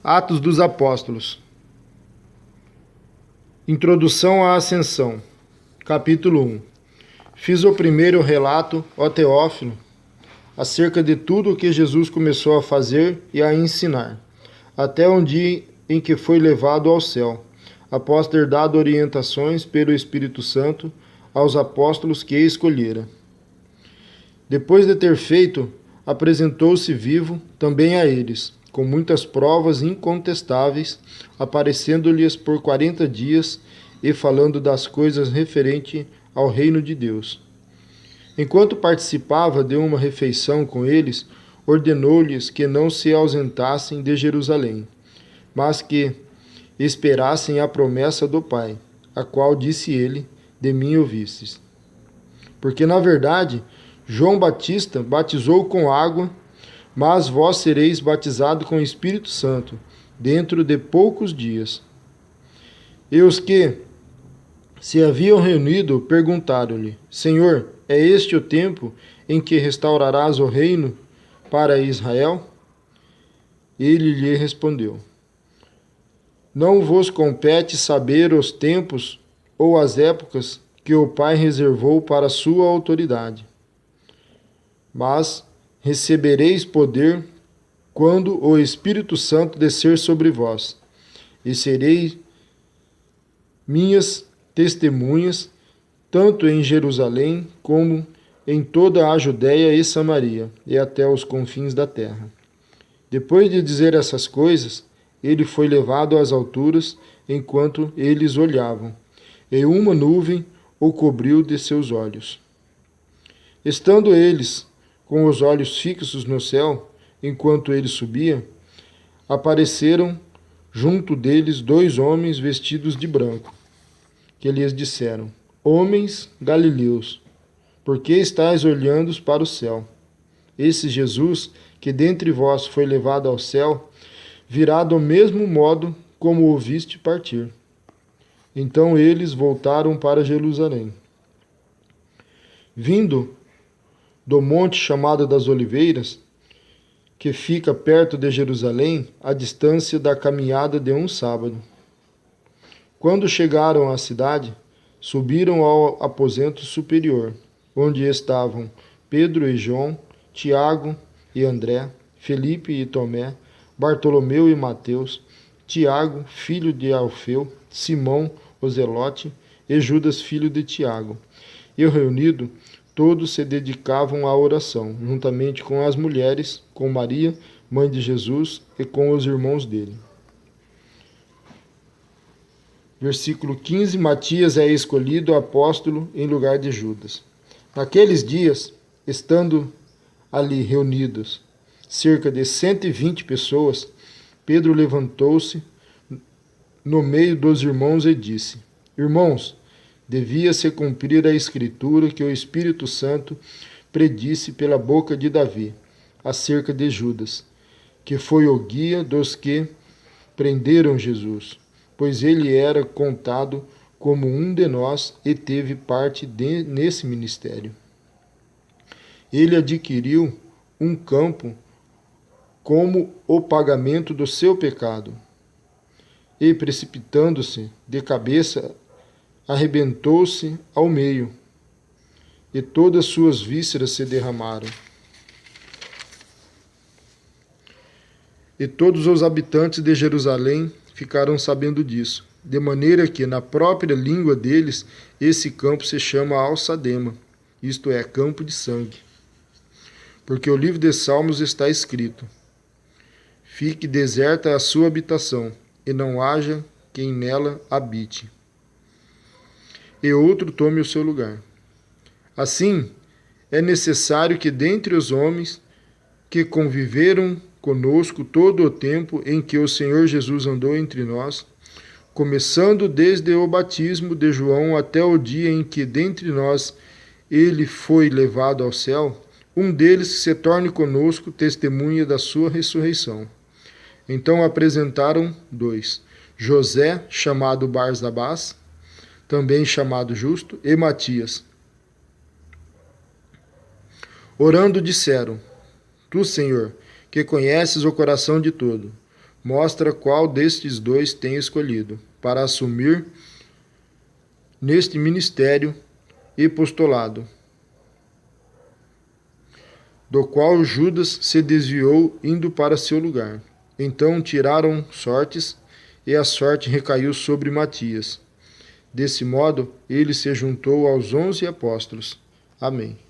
Atos dos Apóstolos. Introdução à Ascensão. Capítulo 1. Fiz o primeiro relato, ó Teófilo, acerca de tudo o que Jesus começou a fazer e a ensinar, até um dia em que foi levado ao céu, após ter dado orientações pelo Espírito Santo aos apóstolos que escolhera. Depois de ter feito, apresentou-se vivo também a eles, com muitas provas incontestáveis, aparecendo-lhes por 40 dias e falando das coisas referentes ao reino de Deus. Enquanto participava de uma refeição com eles, ordenou-lhes que não se ausentassem de Jerusalém, mas que esperassem a promessa do Pai, a qual disse ele: de mim ouvistes. Porque, na verdade, João Batista batizou com água, mas vós sereis batizados com o Espírito Santo, dentro de poucos dias. E os que se haviam reunido perguntaram-lhe: Senhor, é este o tempo em que restaurarás o reino para Israel? Ele lhe respondeu: Não vos compete saber os tempos ou as épocas que o Pai reservou para sua autoridade, mas recebereis poder quando o Espírito Santo descer sobre vós, e sereis minhas testemunhas, tanto em Jerusalém como em toda a Judéia e Samaria, e até os confins da terra. Depois de dizer essas coisas, ele foi levado às alturas, enquanto eles olhavam, e uma nuvem o cobriu de seus olhos. Estando eles com os olhos fixos no céu, enquanto ele subia, apareceram junto deles 2 homens vestidos de branco, que lhes disseram: Homens galileus, por que estáis olhando para o céu? Esse Jesus, que dentre vós foi levado ao céu, virá do mesmo modo como o viste partir. Então eles voltaram para Jerusalém. Vindo do monte chamado das Oliveiras, que fica perto de Jerusalém, à distância da caminhada de um sábado. Quando chegaram à cidade, subiram ao aposento superior, onde estavam Pedro e João, Tiago e André, Felipe e Tomé, Bartolomeu e Mateus, Tiago, filho de Alfeu, Simão, o Zelote, e Judas, filho de Tiago. E reunido, todos se dedicavam à oração, juntamente com as mulheres, com Maria, mãe de Jesus, e com os irmãos dele. Versículo 15. Matias é escolhido apóstolo em lugar de Judas. Naqueles dias, estando ali reunidos cerca de 120 pessoas, Pedro levantou-se no meio dos irmãos e disse: Irmãos, devia-se cumprir a Escritura que o Espírito Santo predisse pela boca de Davi, acerca de Judas, que foi o guia dos que prenderam Jesus, pois ele era contado como um de nós e teve parte nesse ministério. Ele adquiriu um campo como o pagamento do seu pecado, e, precipitando-se de cabeça, arrebentou-se ao meio, e todas suas vísceras se derramaram. E todos os habitantes de Jerusalém ficaram sabendo disso, de maneira que, na própria língua deles, esse campo se chama Alçadema, isto é, campo de sangue. Porque o livro de Salmos está escrito: Fique deserta a sua habitação, e não haja quem nela habite, e outro tome o seu lugar. Assim, é necessário que dentre os homens que conviveram conosco todo o tempo em que o Senhor Jesus andou entre nós, começando desde o batismo de João até o dia em que dentre nós ele foi levado ao céu, um deles se torne conosco testemunha da sua ressurreição. Então apresentaram 2, José, chamado Barsabás, também chamado Justo, e Matias. Orando disseram: Tu, Senhor, que conheces o coração de todo, mostra qual destes dois tem escolhido para assumir neste ministério e apostolado, do qual Judas se desviou indo para seu lugar. Então tiraram sortes, e a sorte recaiu sobre Matias. Desse modo, ele se juntou aos 11 apóstolos. Amém.